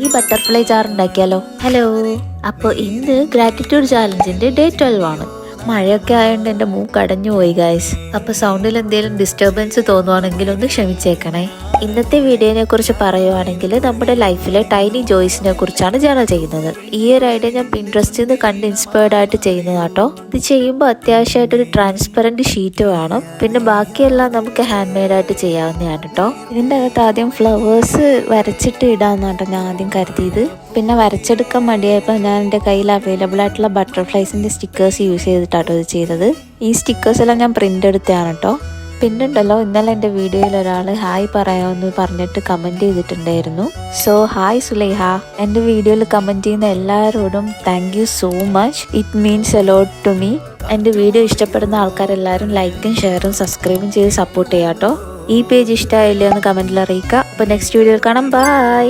ഇനി butterfly jar ഉണ്ടാക്കിയാലോ? Hello, അപ്പോൾ ഇന്ന് ഗ്രാറ്റിറ്റ്യൂഡ് ചാലഞ്ചിന്റെ ഡേ 12 ആണ്. മഴയൊക്കെ ആയതുകൊണ്ട് എൻ്റെ മൂക്ക് അടഞ്ഞു പോയി ഗൈസ്. അപ്പോൾ സൗണ്ടിൽ എന്തെങ്കിലും ഡിസ്റ്റർബൻസ് തോന്നുവാണെങ്കിൽ ഒന്ന് ക്ഷമിച്ചേക്കണേ. ഇന്നത്തെ വീഡിയോനെ കുറിച്ച് പറയുവാണെങ്കിൽ നമ്മുടെ ലൈഫിലെ ടൈനി ജോയ്സിനെ കുറിച്ചാണ് ജേണൽ ചെയ്യുന്നത്. ഈ ഒരു ഐഡിയ ഞാൻ പിൻട്രസ്റ്റിൽ നിന്ന് കണ്ട് ഇൻസ്പയർഡ് ആയിട്ട് ചെയ്യുന്നതാട്ടോ. ഇത് ചെയ്യുമ്പോൾ അത്യാവശ്യമായിട്ടൊരു ട്രാൻസ്പെറൻറ്റ് ഷീറ്റ് വേണം. പിന്നെ ബാക്കിയെല്ലാം നമുക്ക് ഹാൻഡ് മെയ്ഡായിട്ട് ചെയ്യാവുന്നതാണ് കേട്ടോ. ഇതിൻ്റെ അകത്ത് ആദ്യം ഫ്ലവേഴ്സ് വരച്ചിട്ട് ഇടാമെന്നാട്ടോ ഞാൻ ആദ്യം കരുതിയത്. പിന്നെ വരച്ചെടുക്കാൻ മടിയായപ്പോൾ ഞാൻ എൻ്റെ കയ്യിൽ അവൈലബിൾ ആയിട്ടുള്ള ബട്ടർഫ്ലൈസിൻ്റെ സ്റ്റിക്കേഴ്സ് യൂസ് ചെയ്തിട്ടാട്ടോ ഇത് ചെയ്തത്. ഈ സ്റ്റിക്കേഴ്സ് എല്ലാം ഞാൻ പ്രിൻ്റ് എടുത്തതാണ് കേട്ടോ. പിന്നുണ്ടല്ലോ, ഇന്നലെ എൻ്റെ വീഡിയോയിൽ ഒരാൾ ഹായ് പറയാമെന്ന് പറഞ്ഞിട്ട് കമൻറ്റ് ചെയ്തിട്ടുണ്ടായിരുന്നു. So hi Sulaiha. എൻ്റെ വീഡിയോയിൽ കമൻറ്റ് ചെയ്യുന്ന എല്ലാവരോടും thank you so much. It means a lot to me. എൻ്റെ വീഡിയോ ഇഷ്ടപ്പെടുന്ന ആൾക്കാരെല്ലാവരും ലൈക്കും ഷെയറും സബ്സ്ക്രൈബും ചെയ്ത് സപ്പോർട്ട് ചെയ്യാം കേട്ടോ. ഈ പേജ് ഇഷ്ടമായില്ലേ എന്ന് കമൻറ്റിൽ അറിയിക്കുക. അപ്പോൾ നെക്സ്റ്റ് വീഡിയോയിൽ കാണാം. ബൈ.